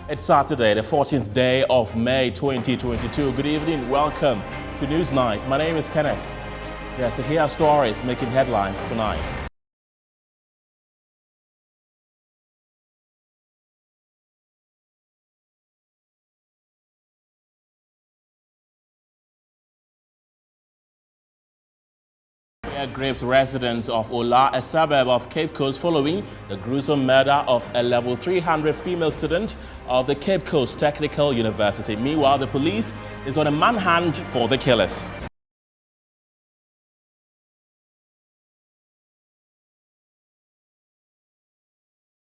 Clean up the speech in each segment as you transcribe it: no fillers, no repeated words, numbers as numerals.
It's Saturday, the 14th day of May 2022. Good evening, welcome to Newsnight. My name is Kenneth. Yes, so here are stories making headlines tonight. Grapes residents of Ola, a suburb of Cape Coast, following the gruesome murder of a level 300 female student of the Cape Coast Technical University. Meanwhile, the police is on a manhunt for the killers.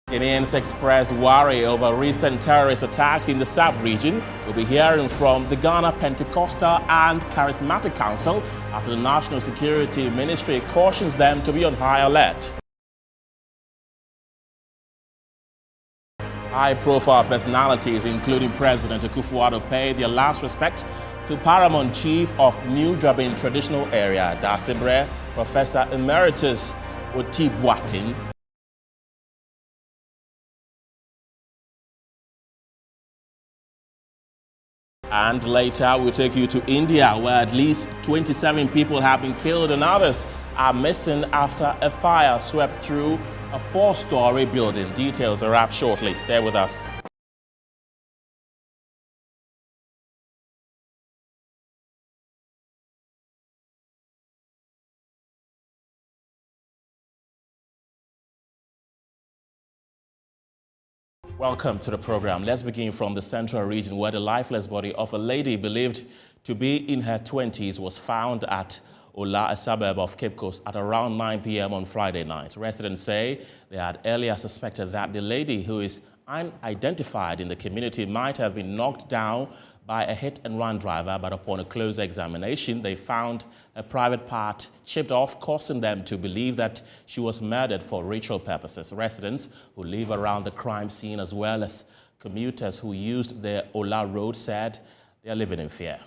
Ghanaians express worry over recent terrorist attacks in the sub-region. We'll be hearing from the Ghana Pentecostal and Charismatic Council after the National Security Ministry cautions them to be on high alert. High-profile personalities, including President Akufo-Addo, paid their last respect to Paramount Chief of New Drabin Traditional Area, Dasibre, Professor Emeritus Oti Boatin. And later, we'll take you to India, where at least 27 people have been killed and others are missing after a fire swept through a 4-story building. Details are up shortly. Stay with us. Welcome to the program. Let's begin from the central region, where the lifeless body of a lady believed to be in her 20s was found at Ola, a suburb of Cape Coast, at around 9 p.m. on Friday night. Residents say they had earlier suspected that the lady, who is unidentified in the community, might have been knocked down by a hit-and-run driver, but upon a close examination, they found a private part chipped off, causing them to believe that she was murdered for ritual purposes. Residents who live around the crime scene, as well as commuters who used the Ola road, said they are living in fear.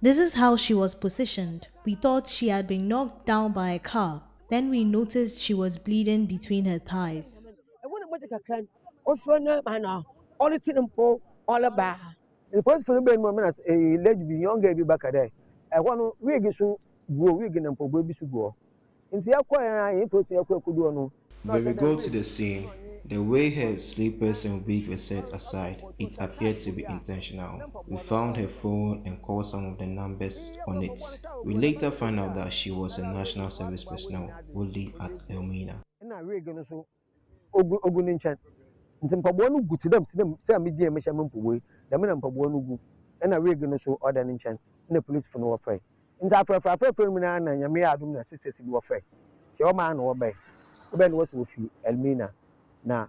This is how she was positioned. We thought she had been knocked down by a car. Then we noticed she was bleeding between her thighs. The police for the moment a lady young baby back there. I want to wig so go wig and baby to go. In the acquire, When we go to the scene, the way her slippers and wig were set aside, it appeared to be intentional. We found her phone and called some of the numbers on it. We later found out that she was a national service personnel who lived at Elmina. Nti mpaboa no gu tidam say amedi emehia mpaboa da me na mpaboa no gu e na wig no so order nchen na police for no wo fai nti afrafra mu na nyame ya adum na sisters bi wo fai ti o ma na wo bai wo bai no wo so fi Elmina na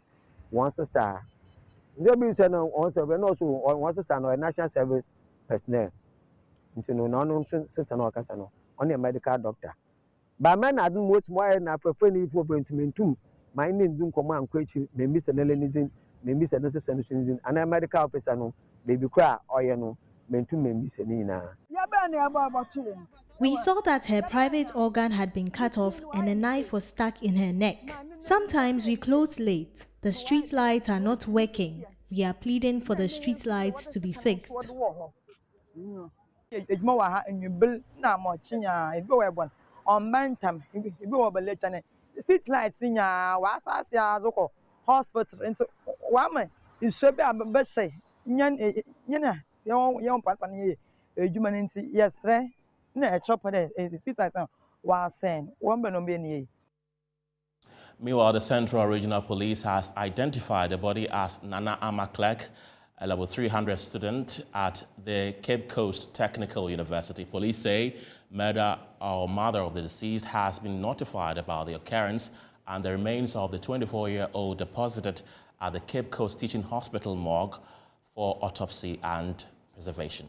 one sister nti obi say no one sister no so one sister no national service personnel nti no no sister no akasa no on a medical doctor ba me na adum wo so mo na afrafra ni fo bentumentum my name is Nkoma and Quachi, may miss an Elenizin, may miss a necessary, and a medical officer no, baby cry, or you know, meant to miss a Nina. We saw that her private organ had been cut off and a knife was stuck in her neck. Sometimes we close late. The street lights are not working. We are pleading for the street lights to be fixed. On Bantam, if you over later, street lights in your hospital, and so woman is so bad, but say, young papa, humanity, yes, sir. No, chopper, a street light was saying, woman on being. Meanwhile, the Central Regional Police has identified the body as Nana Amaklek, a level 300 student at the Cape Coast Technical University. Police say mother of the deceased has been notified about the occurrence, and the remains of the 24-year-old deposited at the Cape Coast Teaching Hospital morgue for autopsy and preservation.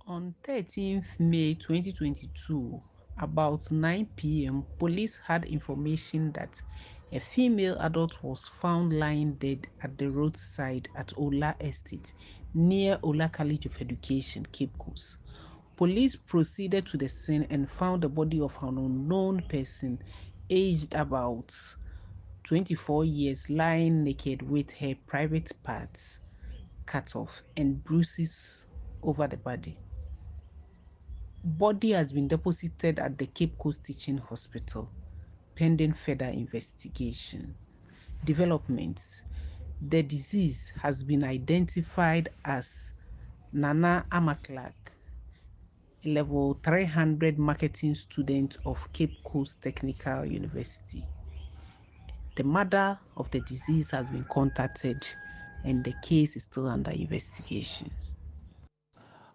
On 13th May 2022, about 9 p.m., police had information that a female adult was found lying dead at the roadside at Ola Estate, near Ola College of Education, Cape Coast. Police proceeded to the scene and found the body of an unknown person aged about 24 years lying naked with her private parts cut off and bruises over the body. Body has been deposited at the Cape Coast Teaching Hospital pending further investigation. Developments. The disease has been identified as Nana Amaklak, level 300 marketing student of Cape Coast Technical University. The mother of the disease has been contacted and the case is still under investigation.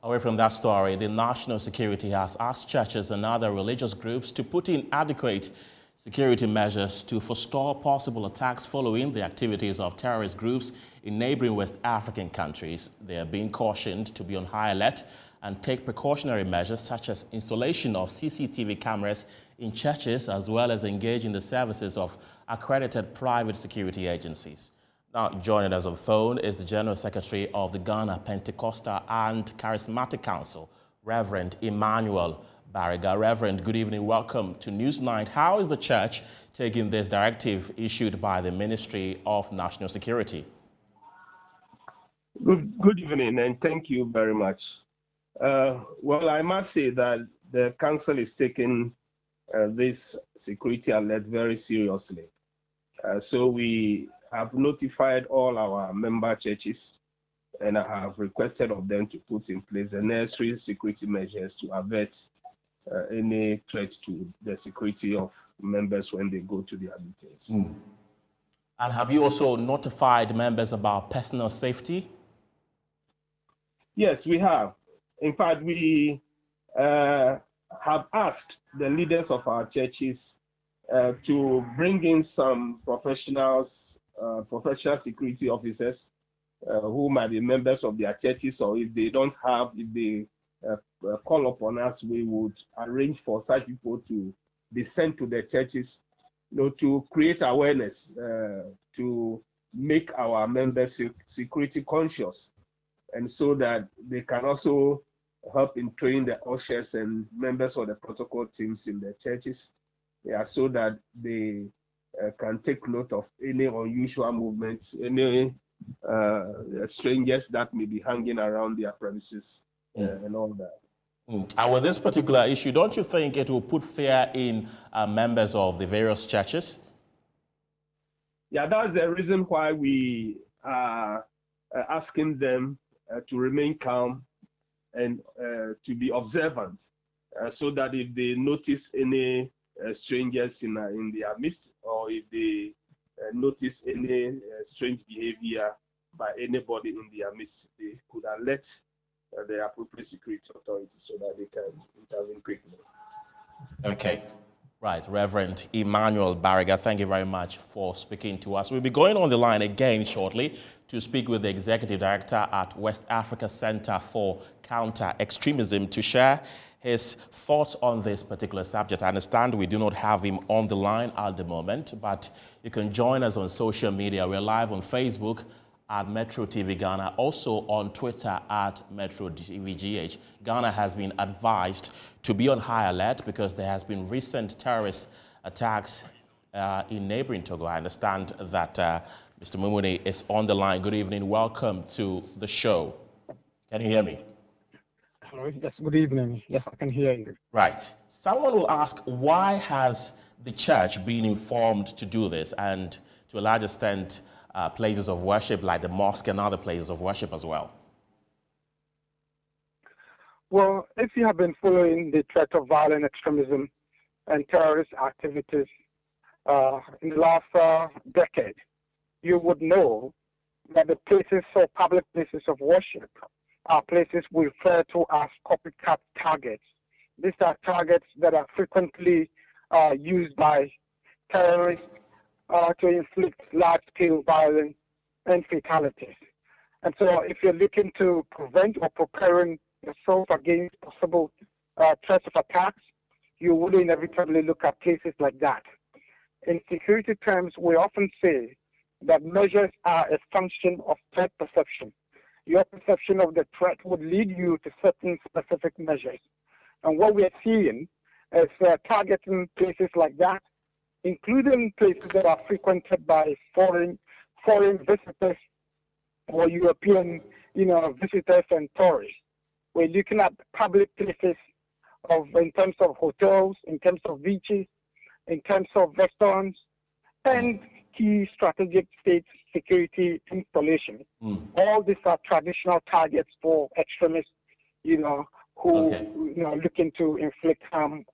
Away from that story, the national security has asked churches and other religious groups to put in adequate security measures to forestall possible attacks following the activities of terrorist groups in neighboring West African countries. They are being cautioned to be on high alert and take precautionary measures such as installation of CCTV cameras in churches, as well as engage in the services of accredited private security agencies. Now, joining us on the phone is the General Secretary of the Ghana Pentecostal and Charismatic Council, Reverend Emmanuel Bariga. Reverend, good evening. Welcome to Newsnight. How is the church taking this directive issued by the Ministry of National Security? Good evening, and thank you very much. Well, I must say that the council is taking this security alert very seriously. So we have notified all our member churches, and I have requested of them to put in place the necessary security measures to avert any threat to the security of members when they go to their meetings. And have you also notified members about personal safety? Yes, we have. In fact, we have asked the leaders of our churches to bring in some professionals, professional security officers who might be members of their churches, or if they don't have, if they call upon us, we would arrange for such people to be sent to the churches, to create awareness, to make our members security conscious, and so that they can also help in training the ushers and members of the protocol teams in the churches, so that they can take note of any unusual movements, any strangers that may be hanging around their premises and all that. And with this particular issue, don't you think it will put fear in members of the various churches? Yeah, that's the reason why we are asking them to remain calm and to be observant, so that if they notice any strangers in their midst, or if they notice any strange behavior by anybody in their midst, they could alert the appropriate security authorities so that they can intervene quickly. Okay. Right, Reverend Emmanuel Bariga, thank you very much for speaking to us. We'll be going on the line again shortly to speak with the Executive Director at West Africa Center for Counter-Extremism to share his thoughts on this particular subject. I understand we do not have him on the line at the moment, but you can join us on social media. We're live on Facebook at Metro TV Ghana, also on Twitter at Metro TV GH. Ghana has been advised to be on high alert because there has been recent terrorist attacks in neighboring Togo. I understand that Mr. Mumuni is on the line. Good evening. Welcome to the show. Can you hear me? Hello. Yes, good evening. Yes, I can hear you. Right. Someone will ask, why has the church been informed to do this, and to a large extent, places of worship like the mosque and other places of worship as well? Well, if you have been following the threat of violent extremism and terrorist activities in the last decade, you would know that the places or public places of worship are places we refer to as copycat targets. These are targets that are frequently used by terrorists to inflict large-scale violence and fatalities. And so if you're looking to prevent or preparing yourself against possible threats of attacks, you would inevitably look at places like that. In security terms, we often say that measures are a function of threat perception. Your perception of the threat would lead you to certain specific measures. And what we are seeing is targeting places like that, including places that are frequented by foreign visitors or European, visitors and tourists. We're looking at public places in terms of hotels, in terms of beaches, in terms of restaurants, and key strategic state security installations. All these are traditional targets for extremists, who looking to inflict harm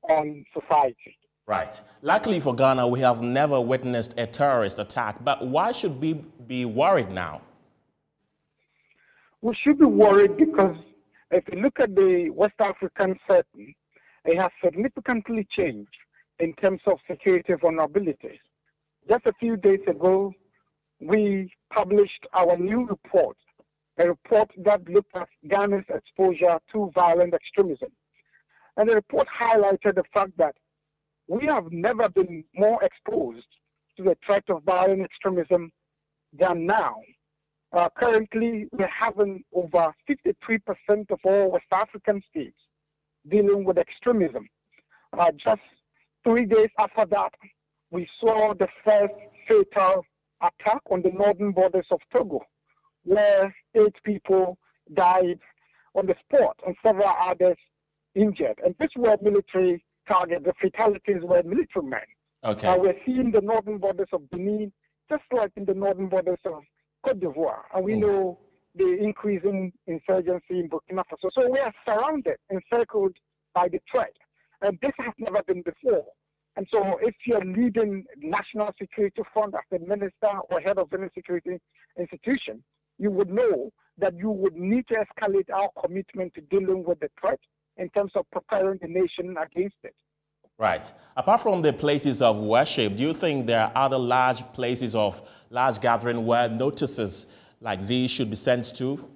on society. Right. Luckily for Ghana, we have never witnessed a terrorist attack, but why should we be worried now? We should be worried because if you look at the West African setting, it has significantly changed in terms of security vulnerabilities. Just a few days ago, we published our new report, a report that looked at Ghana's exposure to violent extremism. And the report highlighted the fact that we have never been more exposed to the threat of violent extremism than now. Currently, we're having over 53% of all West African states dealing with extremism. Just 3 days after that, we saw the first fatal attack on the northern borders of Togo, where 8 people died on the spot and several others injured. And these were military targets. The fatalities were military men. Okay. We're seeing the northern borders of Benin, just like in the northern borders of Côte d'Ivoire. And we know the increasing insurgency in Burkina Faso. So we are surrounded, encircled by the threat. And this has never been before. And so if you're leading National Security Fund as a minister or head of any security institution, you would know that you would need to escalate our commitment to dealing with the threat in terms of preparing the nation against it. Right. Apart from the places of worship, do you think there are other large places of large gathering where notices like these should be sent to?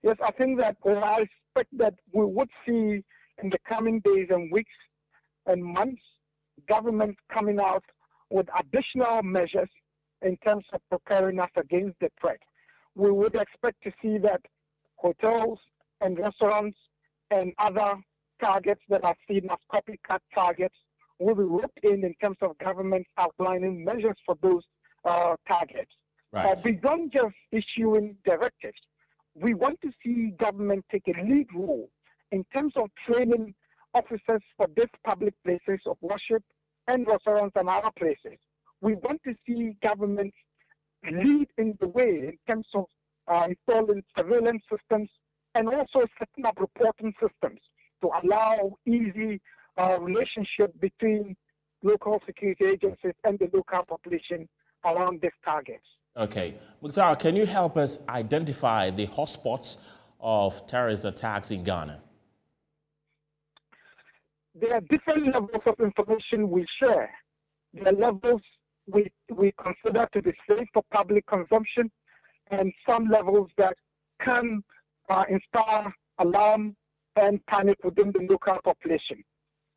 Yes, I think that I expect that we would see in the coming days and weeks and months, government coming out with additional measures in terms of preparing us against the threat. We would expect to see that hotels and restaurants and other targets that are seen as copycat targets will be roped in terms of government outlining measures for those targets. Right. Beyond just issuing directives, we want to see government take a lead role in terms of training officers for these public places of worship and restaurants and other places. We want to see government lead in the way in terms of installing surveillance systems and also setting up reporting systems to allow easy relationship between local security agencies and the local population around these targets. Okay. Mukhtar, can you help us identify the hotspots of terrorist attacks in Ghana? There are different levels of information we share. There are levels we consider to be safe for public consumption, and some levels that can inspire alarm and panic within the local population.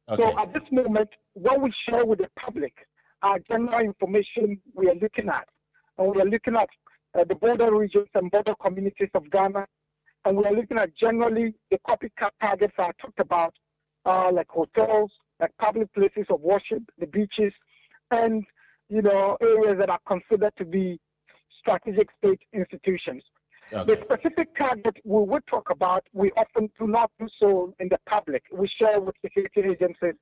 Okay. So at this moment, what we share with the public are general information we are looking at. And we are looking at the border regions and border communities of Ghana. And we are looking at generally the copycat targets I talked about, like hotels, like public places of worship, the beaches, and areas that are considered to be strategic state institutions. Okay. The specific target we would talk about, we often do not do so in the public. We share with security agencies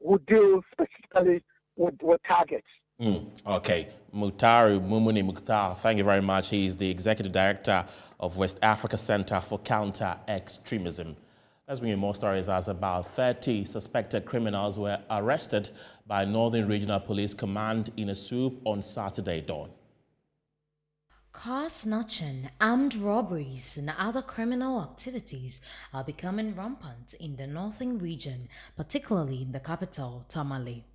who deal specifically with targets. Okay. Mukhtar, thank you very much. He is the Executive Director of West Africa Center for Counter-Extremism. Let's bring you more stories as about 30 suspected criminals were arrested by Northern Regional Police Command in a swoop on Saturday dawn. Car snatching, armed robberies, and other criminal activities are becoming rampant in the northern region, particularly in the capital, Tamale.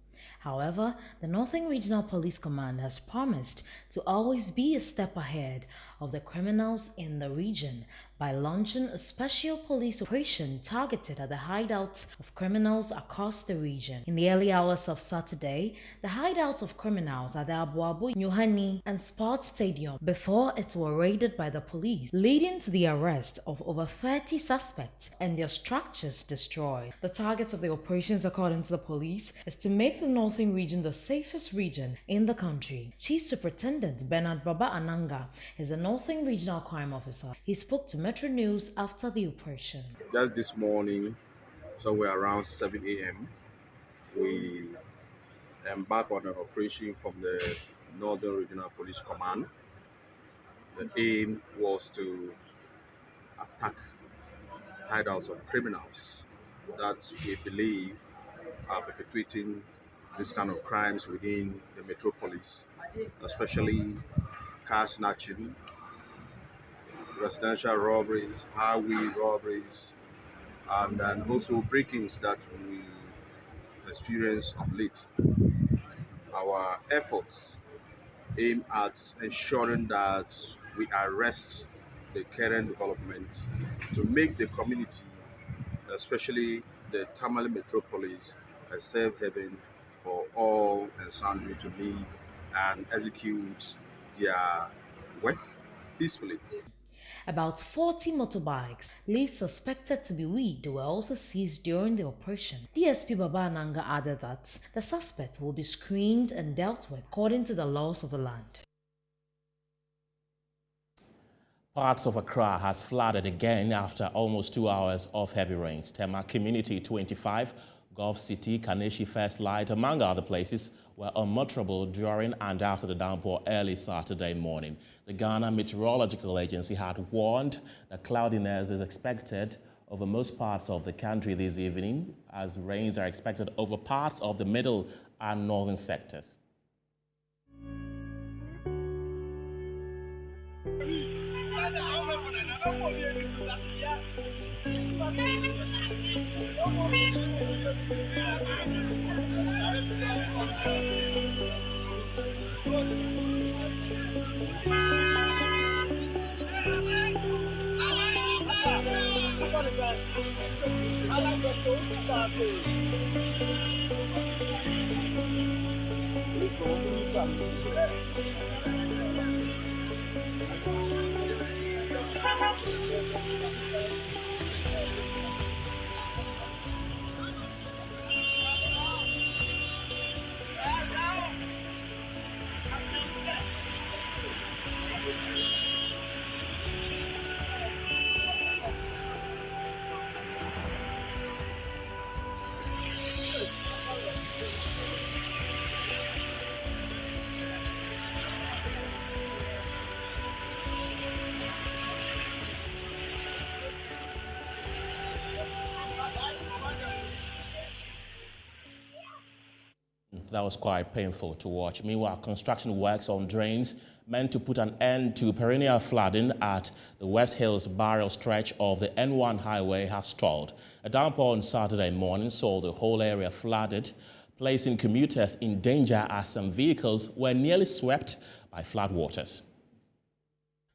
However, the Northern Regional Police Command has promised to always be a step ahead of the criminals in the region by launching a special police operation targeted at the hideouts of criminals across the region. In the early hours of Saturday, the hideouts of criminals at the Abuabu, Nyuhani, and Sports Stadium before it were raided by the police, leading to the arrest of over 30 suspects and their structures destroyed. The target of the operations, according to the police, is to make the northern region the safest region in the country. Chief Superintendent Bernard Baba Ananga is the Northern Regional Crime Officer. He spoke to Metro News after the operation. Just this morning, somewhere around 7 a.m., we embarked on an operation from the Northern Regional Police Command. The aim was to attack hideouts of criminals that we believe are perpetrating this kind of crimes within the metropolis, especially car snatching, residential robberies, highway robberies, and also break-ins that we experience of late. Our efforts aim at ensuring that we arrest the current development to make the community, especially the Tamale metropolis, a safe haven for all and sundry to live and execute their work peacefully. About 40 motorbikes, believed suspected to be weed, were also seized during the operation. DSP Baba Ananga added that the suspect will be screened and dealt with according to the laws of the land. Parts of Accra has flooded again after almost 2 hours of heavy rains. Tema Community 25, Gulf City, Kaneshi First Light, among other places, were unmotorable during and after the downpour early Saturday morning. The Ghana Meteorological Agency had warned that cloudiness is expected over most parts of the country this evening, as rains are expected over parts of the middle and northern sectors. That was quite painful to watch. Meanwhile, construction works on drains meant to put an end to perennial flooding at the West Hills Barrel stretch of the N1 highway has stalled. A downpour on Saturday morning saw the whole area flooded, placing commuters in danger as some vehicles were nearly swept by floodwaters.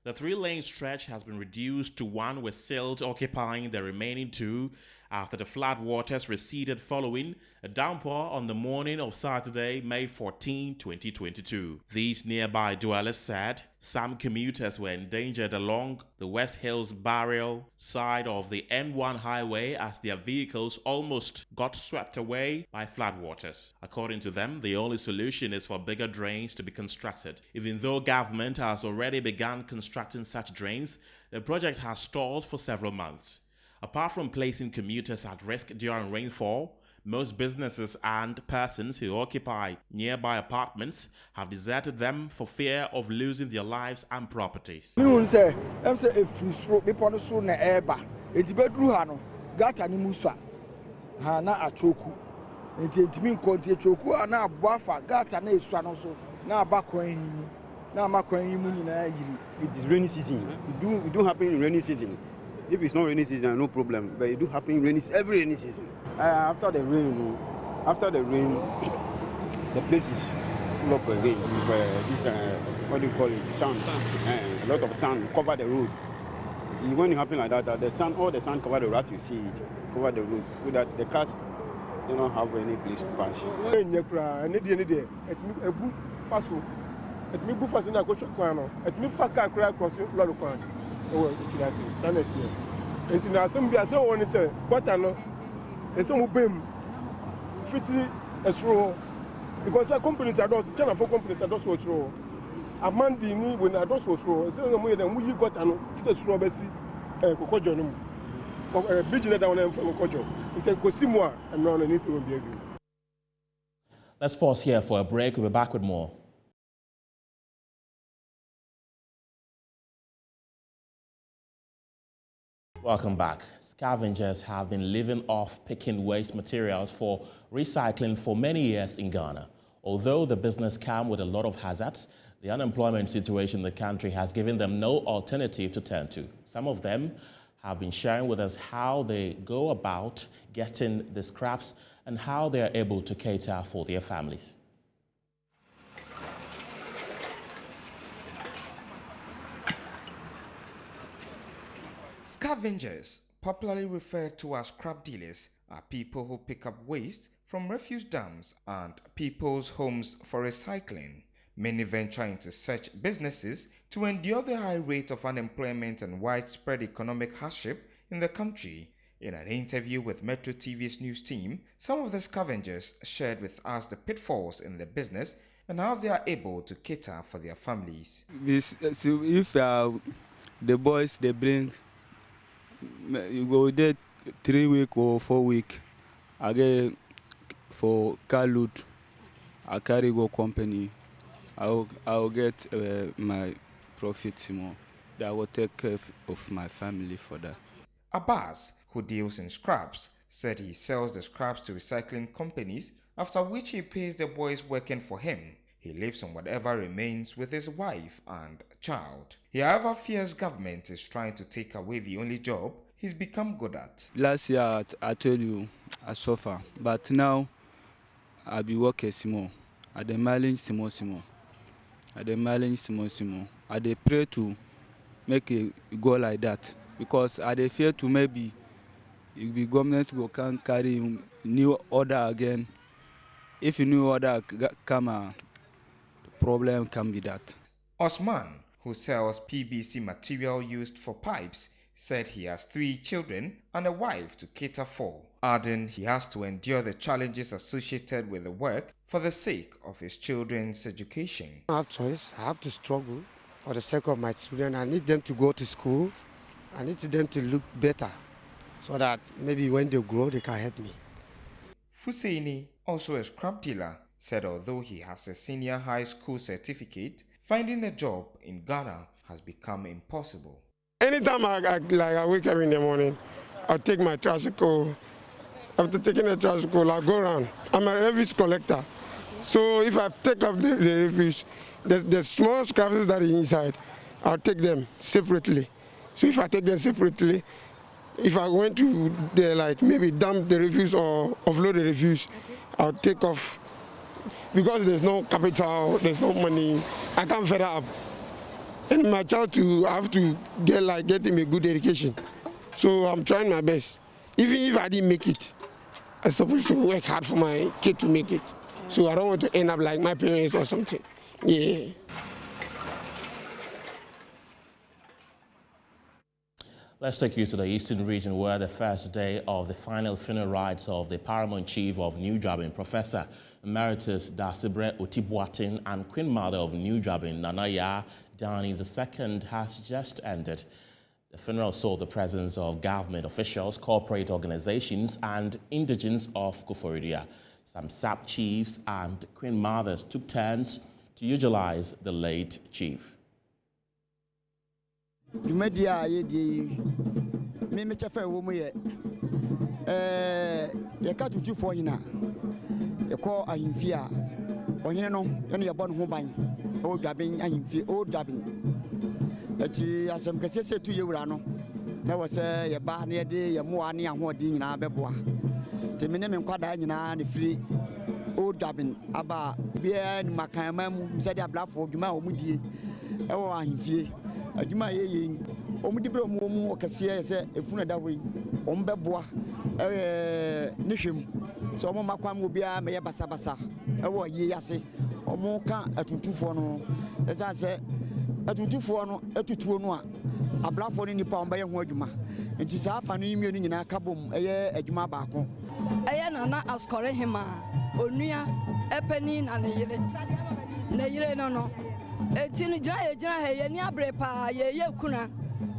The three-lane stretch has been reduced to one, with silt occupying the remaining two after the floodwaters receded following a downpour on the morning of Saturday, May 14, 2022. These nearby dwellers said some commuters were endangered along the West Hills Barrel side of the N1 highway as their vehicles almost got swept away by floodwaters. According to them, the only solution is for bigger drains to be constructed. Even though government has already begun constructing such drains, the project has stalled for several months. Apart from placing commuters at risk during rainfall, most businesses and persons who occupy nearby apartments have deserted them for fear of losing their lives and properties. It is rainy season. It do happen in rainy season. If it's not rainy season, no problem. But it do happen every rainy season. After the rain, the place is full up again with this what do you call it, sand. A lot of sand cover the road. See, when it happens like that, the sun, all the sun cover the road, you see it, cover the road, so that the cars do not have any place to pass. Faso. Et me bu faso na ko twa no. Et me fa car cry cross lord kwan. Oh, it is sanet here. Enti na asem bia se won se quarter no. E se mo bem. Fiti esro. Because some companies are those China for companies are those who Amandi ni when are those who say no more than we got no fit esro be si kokojo no. Bridge na down for kokojo. It ko si mo a no no need to be. Let's pause here for a break. We'll be back with more. Welcome back. Scavengers have been living off picking waste materials for recycling for many years in Ghana. Although the business came with a lot of hazards, the unemployment situation in the country has given them no alternative to turn to. Some of them have been sharing with us how they go about getting the scraps and how they are able to cater for their families. Scavengers, popularly referred to as scrap dealers, are people who pick up waste from refuse dumps and people's homes for recycling. Many venture into such businesses to endure the high rate of unemployment and widespread economic hardship in the country. In an interview with Metro TV's news team, some of the scavengers shared with us the pitfalls in the business and how they are able to cater for their families. If the boys they bring, you go there 3 weeks or 4 weeks, I get for car load, I carry go company, I'll get my profit more. That will take care of my family for that. Abbas, who deals in scraps, said he sells the scraps to recycling companies, after which he pays the boys working for him. He lives on whatever remains with his wife and child. He, however, fears government is trying to take away the only job he's become good at. Last year, I told you, I suffer, but now I be working small. I dey manage small. I dey manage small. I dey pray to make it go like that, because I dey fear to maybe if the government will can carry new order again. If a new order come, the problem can be that. Osman, who sells PVC material used for pipes, said he has 3 children and a wife to cater for, adding he has to endure the challenges associated with the work for the sake of his children's education. I have choice. I have to struggle for the sake of my children. I need them to go to school. I need them to look better so that maybe when they grow, they can help me. Fuseini, also a scrap dealer, said although he has a senior high school certificate, finding a job in Ghana has become impossible. Anytime I wake up in the morning, I'll take my tricycle. After taking the tricycle, I'll go around. I'm a refuse collector. So if I take up the refuse, the small scraps that are inside, I'll take them separately. So if I take them separately, if I went to the, maybe dump the refuse or offload the refuse, I'll take off. Because there's no capital, there's no money, I can't further up. And my child I have to get him a good education. So I'm trying my best. Even if I didn't make it, I'm supposed to work hard for my kid to make it. So I don't want to end up like my parents or something. Yeah. Let's take you to the eastern region, where the first day of the final funeral rites of the paramount chief of New Jabin, Professor Emeritus Dasibre Otibuatin, and Queen Mother of New Jabin, Nanaya Dani II, has just ended. The funeral saw the presence of government officials, corporate organizations, and indigents of Kuforidia. Some SAP chiefs and Queen Mothers took turns to eulogize the late chief. Media me chafe wo mu ye ka tutu fo yina e ko ahimfi a ohene no ye bo no ho ban o dwaben ahimfi o dwaben ati asem kase tu ye wura no na wo se ye ba na ye de ye moa ne ahodi nyina beboa te me ne me nkwada nyina ne firi o dwaben aba bia ni makan mamu se de ablafo dwuma o mu die e wo ahimfi adwuma ye Omudibro Mumu Cassia said, if we that way, Ombeboa, Nishim, so Maquam will be a Maya Basabasa, a war yasi, or Moka at 2 as I said, at 2 a black for any pound by a worduma. It is half an immune in a cabum, a Jumabako. I am not as correct him, Onia, Epenin and a year no. It's in Jaya Jaya, Brepa, ye kuna.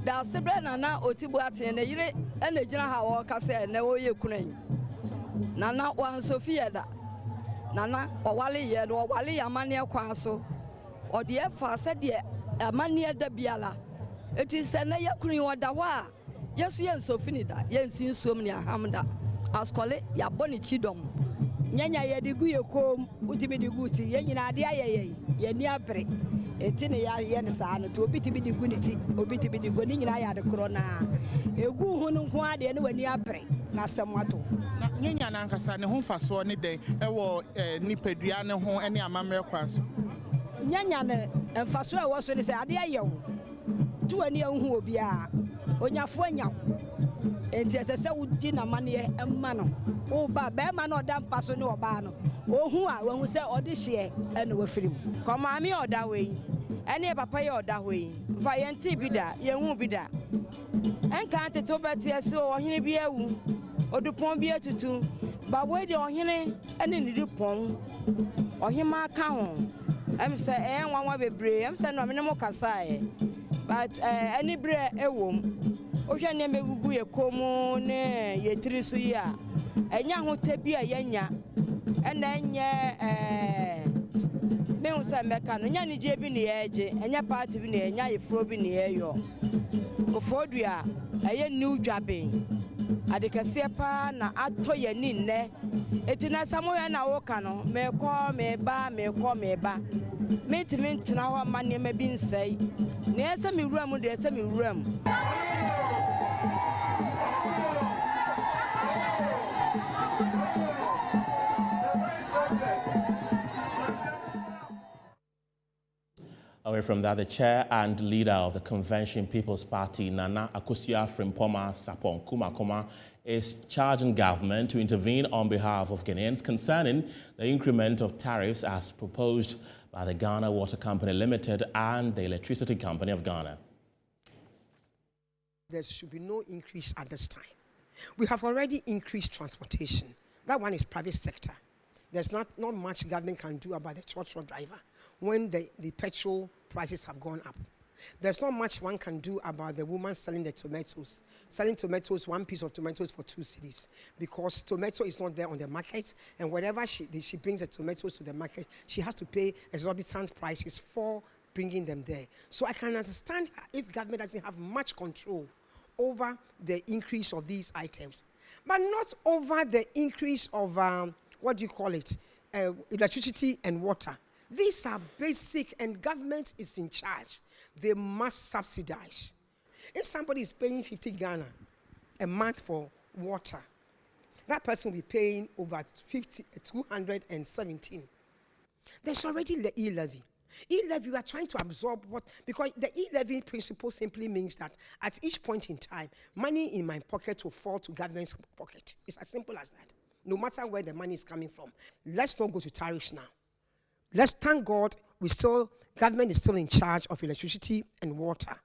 There's the Brenna, Otibuati, and a year and a Jana Walker said, no, you couldn't. Nana one Sophia da. Nana, or Wally yet, or Wally Amania Quaso, or the F said, ye, Amania de Biala. It is an Ayakuni or Dawa. Yes, we are so finita, yes, in so many Hamda. As call it, ya bonny chidom. Nyanya ye de guye kom utimi de guti ye nyina de ayeye ye ni abre etine ya ye ne saa no to obiti bi de guniti obiti bi de goni nyina ya de kro na egu hu no nko ade ne wani abre na semato na nyanya na nkasa ne ho faso ne den e wo nipadua ne ho ene amamre kwaso nyanya ne mfaso e wo so ne se ade ayewo tu wani hu obi a onyafo anya enti esese wudi na mane emma no o ba be ma no da mpaso ne oba no ohun a won se ode hye ene wafirim koma mi oda we ene papa ye oda we va yenti bida ye hu bida enka teto beti ese ohene bi awu odupon bi atutu ba we de ohene ene ni dupon ohima ka ho em se nwanwa bebre em se no me ne mo kasa but any bre ewom ohwe ne megugu ye komo ne ye tirisu ya enya ho tabi a yenya ena enye me hu se meka no nya ni je bi ne yeje enya party bi ne enya ye fro bi ne yeyo kofodua eye new dwabe adekase pa na ato ye ni nne etina samoya na wo ka no me ko me ba metimi ntena ho ma ne ma bi nsai ne ese me wuram de ese me wuram. Away from that, the chair and leader of the Convention People's Party, Nana Akosua-Frimpong Sapong Kumakoma, is charging government to intervene on behalf of Ghanaians concerning the increment of tariffs as proposed by the Ghana Water Company Limited and the Electricity Company of Ghana. There should be no increase at this time. We have already increased transportation. That one is private sector. There's not much government can do about the truck driver when the petrol prices have gone up. There's not much one can do about the woman selling the tomatoes. Selling tomatoes, one piece of tomatoes for 2 cedis, because tomato is not there on the market, and whenever she brings the tomatoes to the market, she has to pay exorbitant prices for bringing them there. So I can understand if government doesn't have much control over the increase of these items, but not over the increase of, electricity and water. These are basic, and government is in charge. They must subsidize. If somebody is paying 50 Ghana a month for water, that person will be paying over 217. There's already the e-levy. E-levy, we are trying to absorb because the e-levy principle simply means that at each point in time, money in my pocket will fall to government's pocket. It's as simple as that, no matter where the money is coming from. Let's not go to tariffs now. Let's thank God government is still in charge of electricity and water.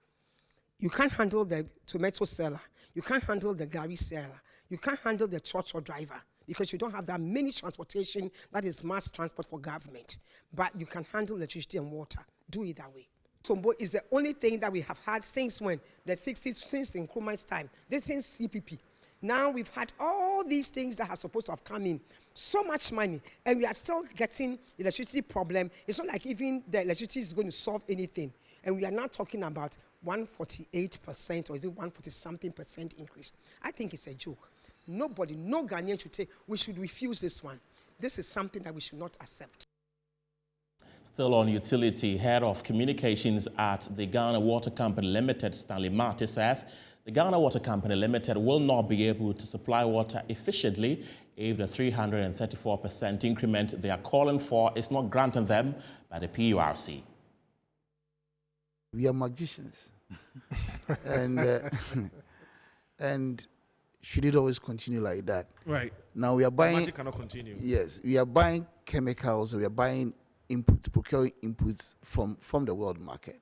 You can't handle the tomato seller. You can't handle the gari seller. You can't handle the truck driver because you don't have that many transportation that is mass transport for government. But you can handle electricity and water. Do it that way. Sombo is the only thing that we have had since when? The 60s, since Nkrumah's time. This is CPP. Now we've had all these things that are supposed to have come in. So much money, and we are still getting electricity problem. It's not like even the electricity is going to solve anything. And we are not talking about 148% or is it 140-something% increase. I think it's a joke. Nobody, no Ghanaian should take, we should refuse this one. This is something that we should not accept. Still on utility, head of communications at the Ghana Water Company Limited, Stanley Marty, says the Ghana Water Company Limited will not be able to supply water efficiently if the 334% increment they are calling for is not granted them by the PURC. We are magicians. And should it always continue like that? Right. Now we are buying. Magic cannot continue. Yes, we are buying chemicals. We are buying inputs, procuring inputs from the world market.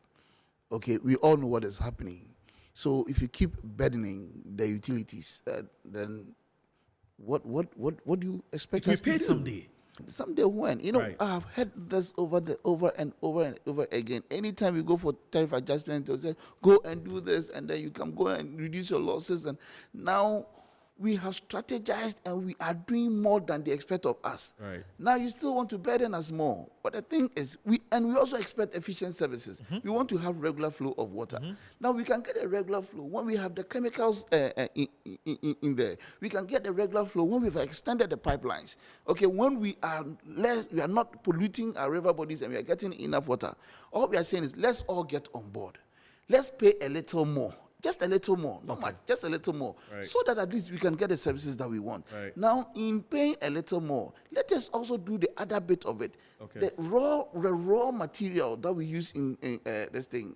Okay, we all know what is happening. So if you keep burdening the utilities, then what do you expect us to do? It will pay someday. Someday when? You know, Right. I've heard this over and over again. Anytime we go for tariff adjustment, they'll say, go and do this, and then you can go and reduce your losses. And now we have strategized and we are doing more than they expect of us. Right. Now you still want to burden us more. But the thing is, we also expect efficient services. We want to have regular flow of water. Now we can get a regular flow when we have the chemicals in there. We can get a regular flow when we've extended the pipelines. Okay, when we are not polluting our river bodies and we are getting enough water. All we are saying is let's all get on board. Let's pay a little more. Just a little more, not much, just a little more, Right. so that at least we can get the services that we want. Right. Now, in paying a little more, let us also do the other bit of it. Okay. The raw material that we use in this thing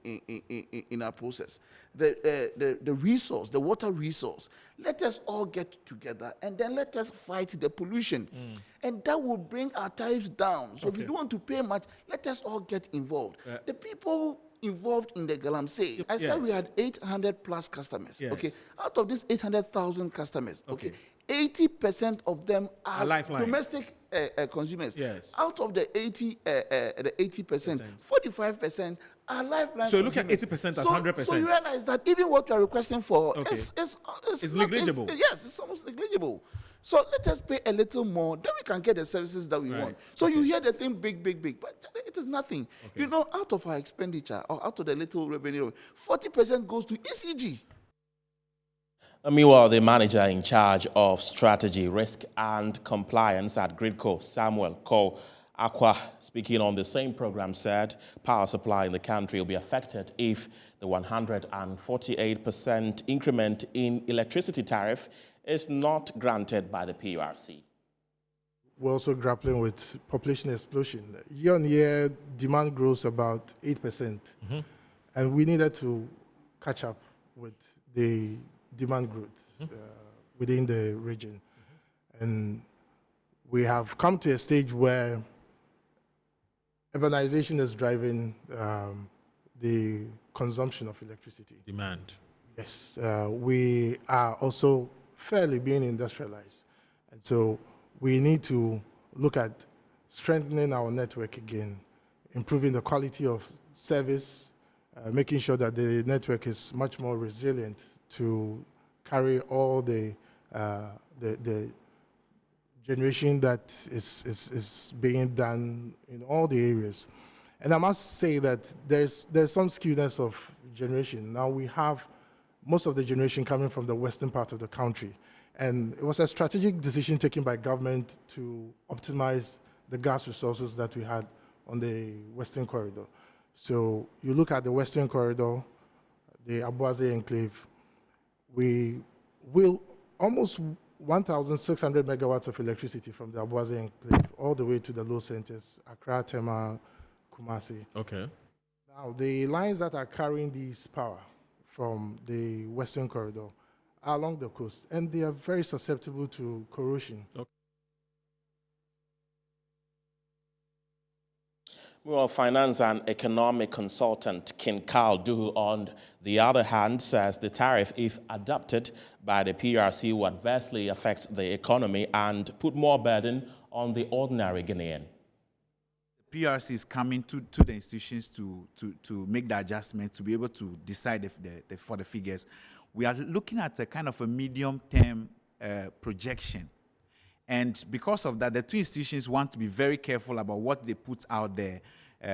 in our process, the resource, the water resource. Let us all get together and then let us fight the pollution, and that will bring our tariffs down. So if you don't want to pay much, let us all get involved. The people involved in the Galamsey. I said we had 800 plus customers. Yes. Okay, out of these 800,000 customers, okay, 80% of them are lifeline. Domestic consumers. Yes. Out of the 80%, 45% are lifeline. So you look at consumers. 80% as So 100%. So you realize that even what you are requesting for is It's nothing. negligible. Yes, it's almost negligible. So let us pay a little more, then we can get the services that we want. So you hear the thing big, but it is nothing. You know, out of our expenditure or out of the little revenue, 40% goes to ECG. Meanwhile, the manager in charge of strategy, risk and compliance at Gridco, Samuel Ko Aqua, speaking on the same program, said power supply in the country will be affected if the 148% increment in electricity tariff is not granted by the PURC. We're also grappling with population explosion. Year on year, demand grows about 8%. And we needed to catch up with the demand growth within the region. And we have come to a stage where urbanization is driving the consumption of electricity. Demand. Yes, we are also fairly being industrialized. And so we need to look at strengthening our network again, improving the quality of service, making sure that the network is much more resilient to carry all the generation that is being done in all the areas. And I must say that there's some skewness of generation. Now we have most of the generation coming from the western part of the country. And it was a strategic decision taken by government to optimize the gas resources that we had on the western corridor. So you look at the western corridor, the Abuaze enclave, we will almost 1,600 megawatts of electricity from the Abuaze enclave all the way to the low centers, Accra, Tema, Kumasi. Okay. Now, the lines that are carrying this power from the western corridor are along the coast, and they are very susceptible to corrosion. Okay. Well, finance and economic consultant Kin Carl Duhu, on the other hand, says the tariff, if adopted by the PRC, will adversely affect the economy and put more burden on the ordinary Ghanaian. PRC is coming to the institutions to make the adjustment to be able to decide for the figures. We are looking at a kind of a medium-term projection. And because of that, the two institutions want to be very careful about what they put out there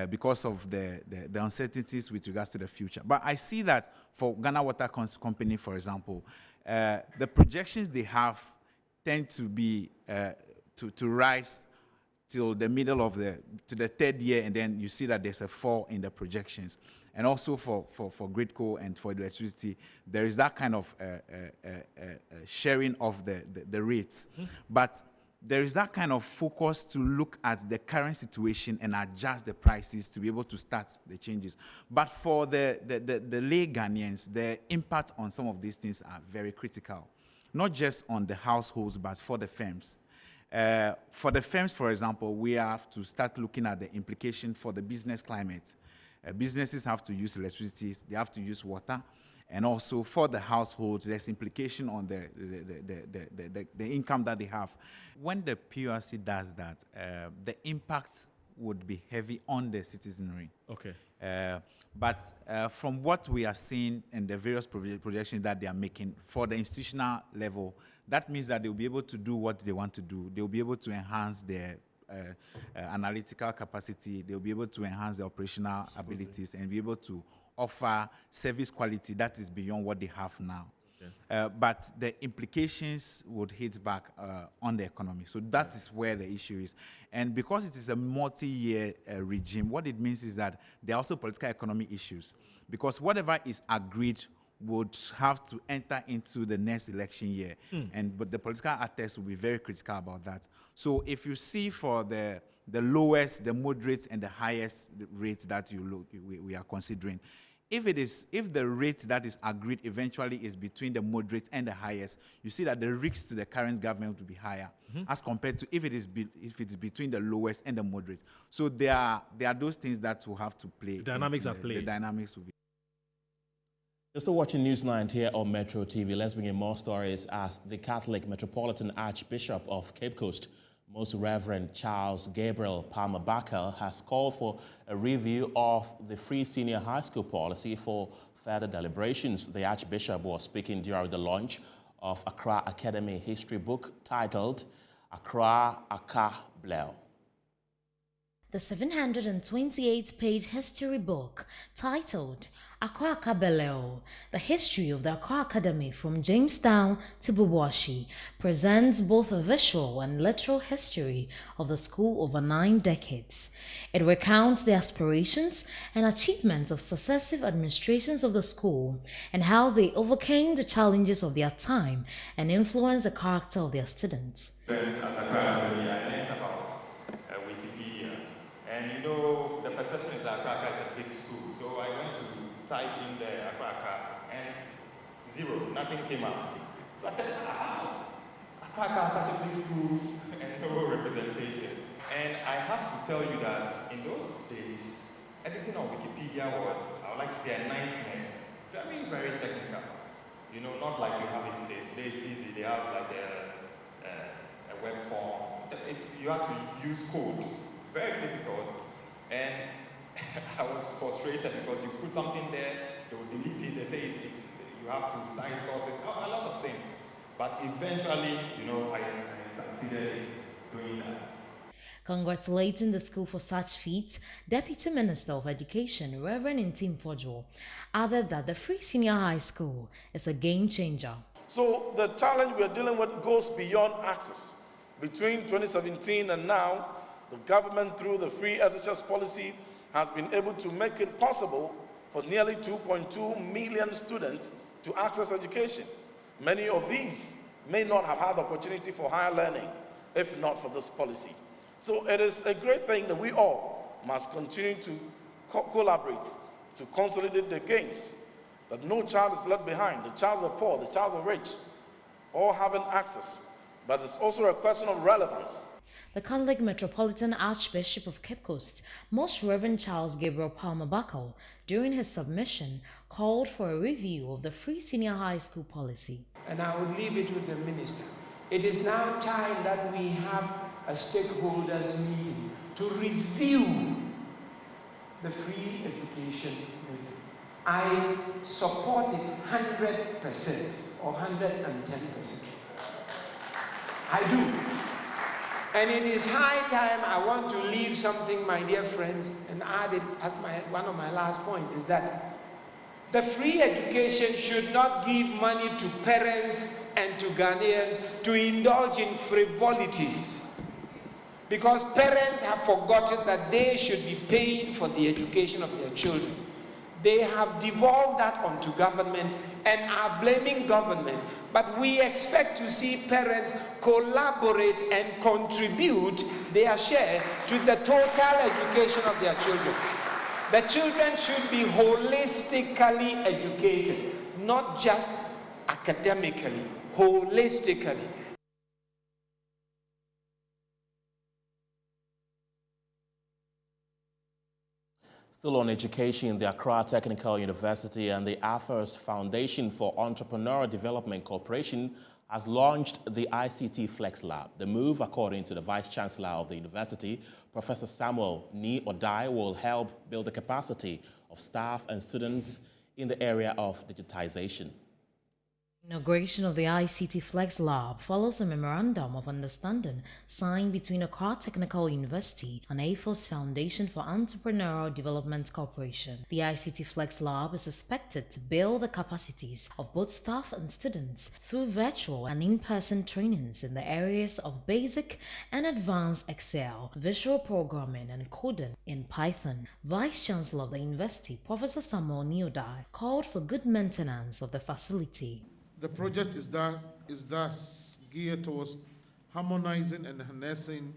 because of the uncertainties with regards to the future. But I see that for Ghana Water Company, for example, the projections they have tend to be to rise till the middle of to the third year, and then you see that there's a fall in the projections. And also for Gridco and for electricity, there is that kind of sharing of the rates. But there is that kind of focus to look at the current situation and adjust the prices to be able to start the changes. But for the lay Ghanaians, the impact on some of these things are very critical, not just on the households, but for the firms. For the firms, for example, we have to start looking at the implication for the business climate. Businesses have to use electricity, they have to use water, and also for the households, there's implication on the income that they have. When the PRC does that, the impact would be heavy on the citizenry. Okay. But from what we are seeing in the various projections that they are making for the institutional level, that means that they'll be able to do what they want to do. They'll be able to enhance their analytical capacity. They'll be able to enhance their operational abilities and be able to offer service quality that is beyond what they have now. Okay. But the implications would hit back on the economy. So that is where the issue is. And because it is a multi-year regime, what it means is that there are also political economy issues. Because whatever is agreed would have to enter into the next election year. But the political actors will be very critical about that. So if you see for the lowest, the moderate, and the highest rates that we are considering, if the rate that is agreed eventually is between the moderate and the highest, you see that the risks to the current government will be higher as compared to if it is between the lowest and the moderate. So there are those things that will have to play. The dynamics are played. The dynamics will be. You're still watching Newsline here on Metro TV. Let's bring in more stories as the Catholic Metropolitan Archbishop of Cape Coast, Most Reverend Charles Gabriel Palmer Bakel, has called for a review of the free senior high school policy for further deliberations. The Archbishop was speaking during the launch of Accra Academy history book titled Accra Aka Bleu. The 728-page history book titled Accra Aka Bleu, The History of the Accra Academy from Jamestown to Bubwashi, presents both a visual and literal history of the school over 9 decades. It recounts the aspirations and achievements of successive administrations of the school and how they overcame the challenges of their time and influenced the character of their students. And you know, the perception is that Accra is a big school. So I went to type in the Accra and 0, nothing came out. So I said, Accra is such a big school and no representation. And I have to tell you that in those days, editing on Wikipedia was, I would like to say, a nightmare. Very, very technical. You know, not like you have it today. Today it's easy. They have like a web form. You have to use code. Very difficult, and I was frustrated because you put something there, they will delete it, they say you have to cite sources, a lot of things. But eventually, you know, I succeeded in doing that. Congratulating the school for such feats, Deputy Minister of Education, Reverend Ntim Fojo, added that the free senior high school is a game changer. So the challenge we are dealing with goes beyond access. Between 2017 and now, the government, through the free SHS policy, has been able to make it possible for nearly 2.2 million students to access education. Many of these may not have had the opportunity for higher learning if not for this policy. So it is a great thing that we all must continue to collaborate to consolidate the gains, that no child is left behind, the child of the poor, the child of the rich, all having access. But it's also a question of relevance. The Catholic Metropolitan Archbishop of Cape Coast, Most Reverend Charles Gabriel Palmer Bakel, during his submission, called for a review of the free senior high school policy. And I would leave it with the minister. It is now time that we have a stakeholders meeting to review the free education policy. I support it 100% or 110%. I do. And it is high time. I want to leave something, my dear friends, and add it as one of my last points, is that the free education should not give money to parents and to Ghanaians to indulge in frivolities. Because parents have forgotten that they should be paying for the education of their children. They have devolved that onto government and are blaming government. But we expect to see parents collaborate and contribute their share to the total education of their children. The children should be holistically educated, not just academically, holistically. Still on education, the Accra Technical University and the AFERS Foundation for Entrepreneurial Development Corporation has launched the ICT Flex Lab. The move, according to the Vice Chancellor of the university, Professor Samuel Ni Odai, will help build the capacity of staff and students in the area of digitization. Inauguration of the ICT Flex Lab follows a memorandum of understanding signed between Accra Technical University and AFOS Foundation for Entrepreneurial Development Corporation. The ICT Flex Lab is expected to build the capacities of both staff and students through virtual and in-person trainings in the areas of basic and advanced Excel, visual programming and coding in Python. Vice Chancellor of the university, Professor Samuel Niodai, called for good maintenance of the facility. The project is thus geared towards harmonizing and harnessing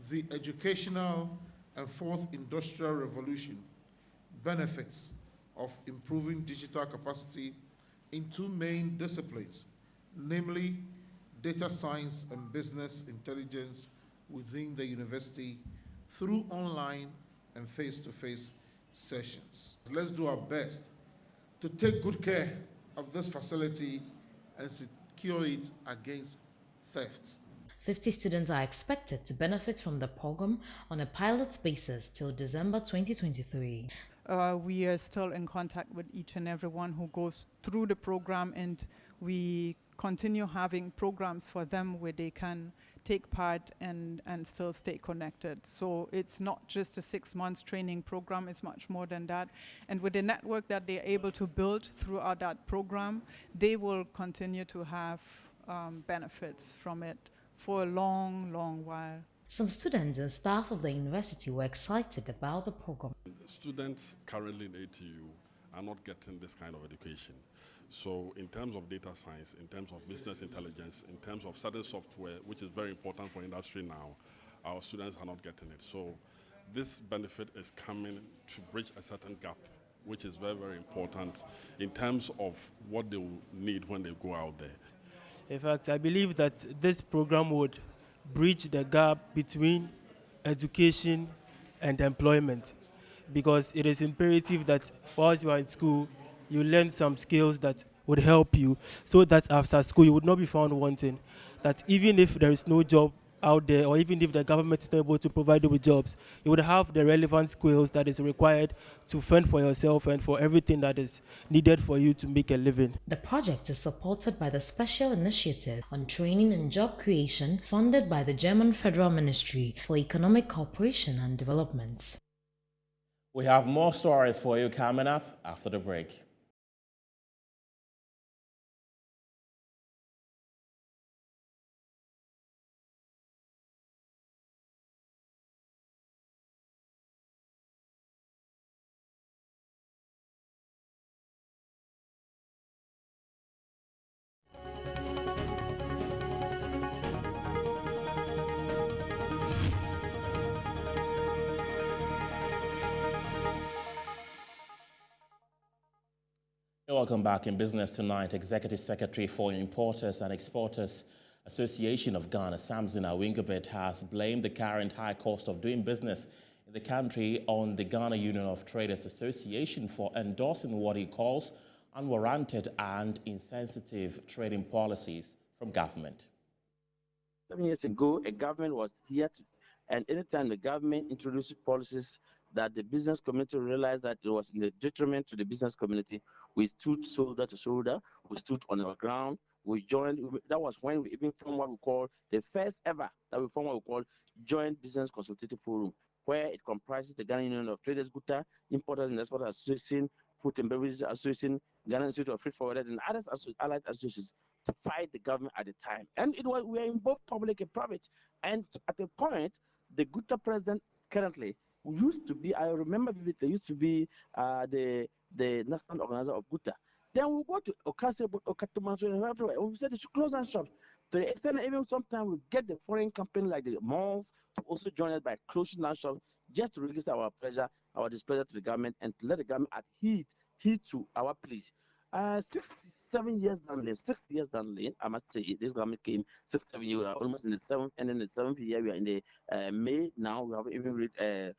the educational and fourth industrial revolution benefits of improving digital capacity in two main disciplines, namely data science and business intelligence within the university through online and face-to-face sessions. Let's do our best to take good care of this facility and secure it against theft. 50 students are expected to benefit from the program on a pilot basis till December 2023. We are still in contact with each and everyone who goes through the program, and we continue having programs for them where they can take part and still stay connected. So it's not just a 6 months training program, it's much more than that. And with the network that they're able to build throughout that program, they will continue to have benefits from it for a long, long while. Some students and staff of the university were excited about the program. Students currently in ATU are not getting this kind of education. So in terms of data science, in terms of business intelligence, in terms of certain software, which is very important for industry now, our students are not getting it. So this benefit is coming to bridge a certain gap, which is very, very important in terms of what they will need when they go out there. In fact, I believe that this program would bridge the gap between education and employment, because it is imperative that whilst you are in school, you learn some skills that would help you, so that after school you would not be found wanting. That even if there is no job out there, or even if the government is not able to provide you with jobs, you would have the relevant skills that is required to fend for yourself and for everything that is needed for you to make a living. The project is supported by the Special Initiative on Training and Job Creation, funded by the German Federal Ministry for Economic Cooperation and Development. We have more stories for you coming up after the break. Welcome back. In Business Tonight, Executive Secretary for Importers and Exporters Association of Ghana, Samson Awingabet, has blamed the current high cost of doing business in the country on the Ghana Union of Traders Association for endorsing what he calls unwarranted and insensitive trading policies from government. 7 years ago, a government was here, and anytime the government introduced policies that the business community realized that it was in the detriment to the business community, we stood shoulder to shoulder, we stood on our ground, we joined. That was when we even formed what we call the first ever that we formed what we call Joint Business Consultative Forum, where it comprises the Ghana Union of Traders, GUTA, Importers and Exporters Association, Food and Beverages Association, Ghana Institute of Freight Forwarders, and other allied associations to fight the government at the time. And it was, we were in both public and private. And at the point, the GUTA president currently used to be, I remember vividly, used to be the the national organizer of Guta. Then we go to Okasebo, Okatumanso, and everywhere. We said they should close our shops. To the extent that even sometimes we get the foreign company like the malls to also join us by closing our shops just to register our displeasure to the government and to let the government heed to our pleas. 6-7 years down the 6 years down the lane, I must say this government came 6-7 years, we are almost in the 7th, and in the 7th year we are in the May now. We have even read if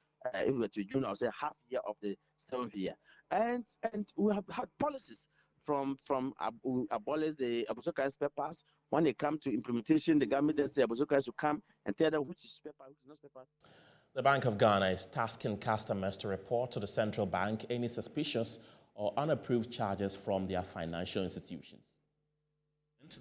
we were to June, I'll say half year of the 7th year, and we have had policies from abolish the Abusoka spare parts. When they come to implementation, the government then say Abusoka should come and tell them which is spare part, which is not spare part. The Bank of Ghana is tasking customers to report to the central bank any suspicious or unapproved charges from their financial institutions.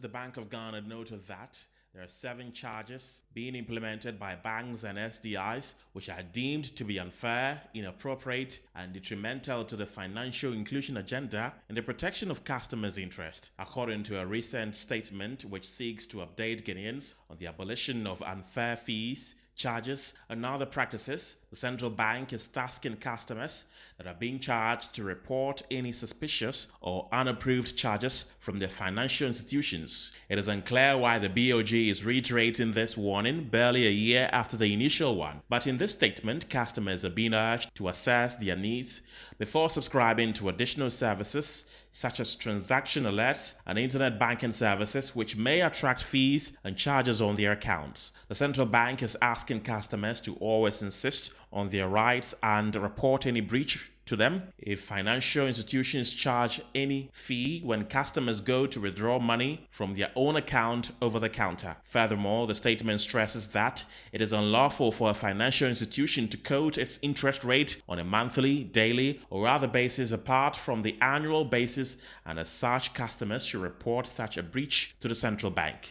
The Bank of Ghana noted that there are 7 charges being implemented by banks and SDIs which are deemed to be unfair, inappropriate, and detrimental to the financial inclusion agenda and the protection of customers' interest, according to a recent statement which seeks to update Ghanaians on the abolition of unfair fees, charges, and other practices. The central bank is tasking customers that are being charged to report any suspicious or unapproved charges from their financial institutions. It is unclear why the BOG is reiterating this warning barely a year after the initial one, but in this statement, customers are being urged to assess their needs before subscribing to additional services such as transaction alerts and internet banking services, which may attract fees and charges on their accounts. The central bank is asking customers to always insist on their rights and report any breach to them if financial institutions charge any fee when customers go to withdraw money from their own account over the counter. Furthermore, the statement stresses that it is unlawful for a financial institution to quote its interest rate on a monthly, daily, or other basis apart from the annual basis, and as such, customers should report such a breach to the central bank.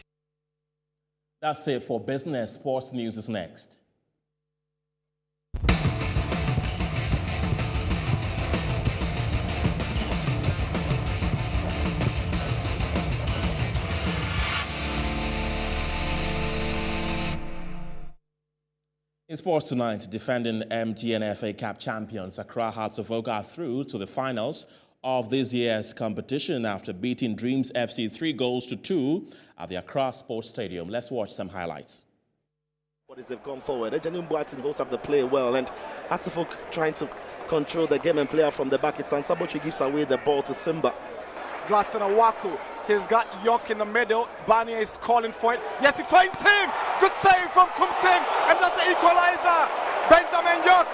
That's it for business. Sports news is next. In sports tonight, defending MTN FA Cup champions Accra Hearts of Oak are through to the finals of this year's competition after beating Dreams FC 3-2 at the Accra Sports Stadium. Let's watch some highlights. They've gone forward. Ejanim Boatin holds up the play well, and Hearts of Oak trying to control the game and play out from the back. It's Ansabochi gives away the ball to Simba. Glasson Awaku. He's got York in the middle. Barnier is calling for it. Yes, he finds him. Good save from Kumsin. And that's the equalizer. Benjamin York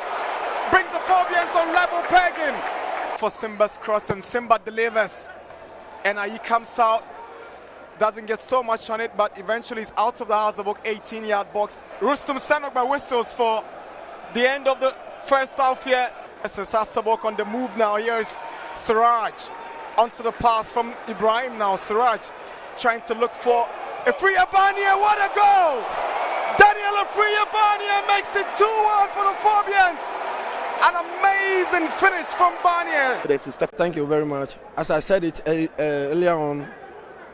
brings the Phobians on level pegging. For Simba's cross, and Simba delivers. And he comes out. Doesn't get so much on it, but eventually he's out of the Hearts of Oak 18-yard box. Rustum Senogba whistles for the end of the first half here. This is Hearts of Oak on the move now. Here's Siraj. Onto the pass from Ibrahim now. Siraj trying to look for Afriya Barnier. What a goal! Daniel Afriya Barnier makes it 2-1 for the Phobians. An amazing finish from Barnier. Thank you very much. As I said it earlier on,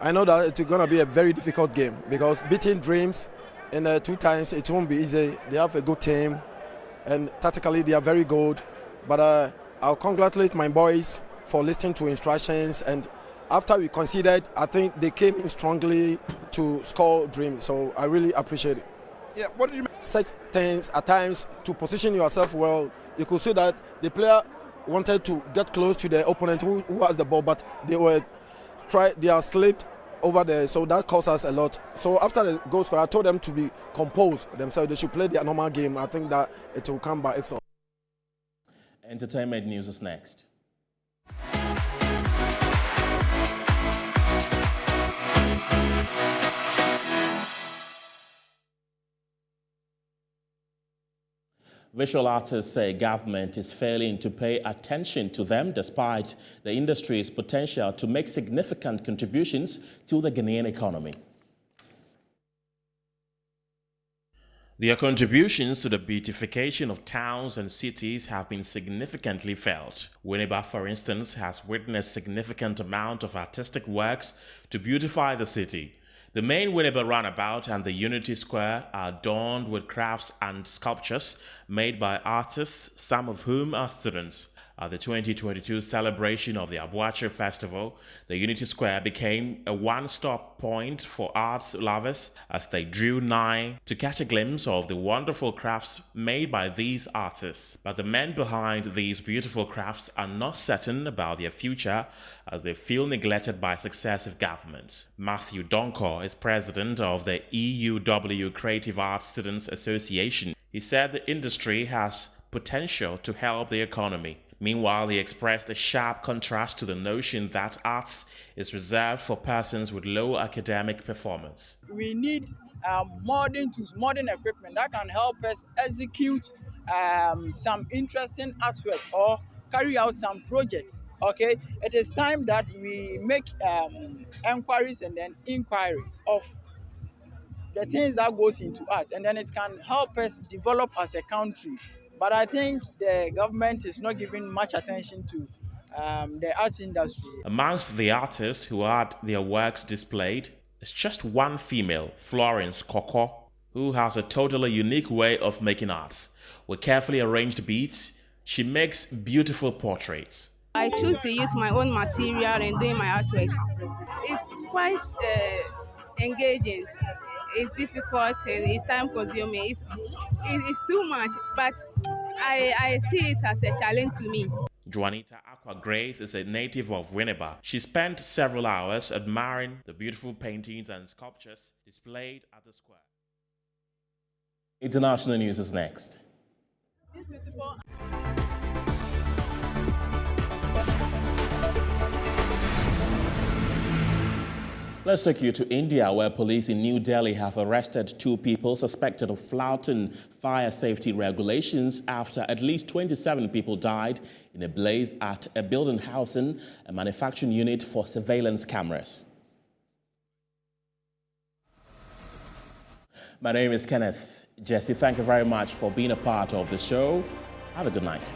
I know that it's going to be a very difficult game because beating Dreams in 2 times, it won't be easy. They have a good team and tactically they are very good. But I'll congratulate my boys for listening to instructions, and after we conceded, I think they came in strongly to score Dreams, so I really appreciate it. Yeah, what did you mean? Such things at times to position yourself well. You could see that the player wanted to get close to the opponent who has the ball, but they are slipped over there, so that cost us a lot. So after the goal score, I told them to be composed themselves. They should play their normal game. I think that it will come by itself. Entertainment news is next. Visual artists say government is failing to pay attention to them despite the industry's potential to make significant contributions to the Ghanaian economy. Their contributions to the beautification of towns and cities have been significantly felt. Winneba, for instance, has witnessed significant amount of artistic works to beautify the city. The main Winneba roundabout and the Unity Square are adorned with crafts and sculptures made by artists, some of whom are students. At the 2022 celebration of the Abuache Festival, the Unity Square became a one-stop point for arts lovers as they drew nigh to catch a glimpse of the wonderful crafts made by these artists. But the men behind these beautiful crafts are not certain about their future as they feel neglected by successive governments. Matthew Donkor is president of the EUW Creative Arts Students Association. He said the industry has potential to help the economy. Meanwhile, he expressed a sharp contrast to the notion that arts is reserved for persons with low academic performance. We need modern tools, modern equipment that can help us execute some interesting artworks or carry out some projects. Okay, it is time that we make enquiries and then inquiries of the things that goes into art, and then it can help us develop as a country. But I think the government is not giving much attention to the arts industry. Amongst the artists who had their works displayed is just one female, Florence Koko, who has a totally unique way of making arts. With carefully arranged beads, she makes beautiful portraits. I choose to use my own material and doing my artworks. It's quite engaging. It's difficult and it's time consuming. It's too much, but I see it as a challenge to me. Juanita Aqua Grace is a native of Winneba. She spent several hours admiring the beautiful paintings and sculptures displayed at the square. International news is next. Let's take you to India, where police in New Delhi have arrested 2 people suspected of flouting fire safety regulations after at least 27 people died in a blaze at a building housing a manufacturing unit for surveillance cameras. My name is Kenneth Jesse. Thank you very much for being a part of the show. Have a good night.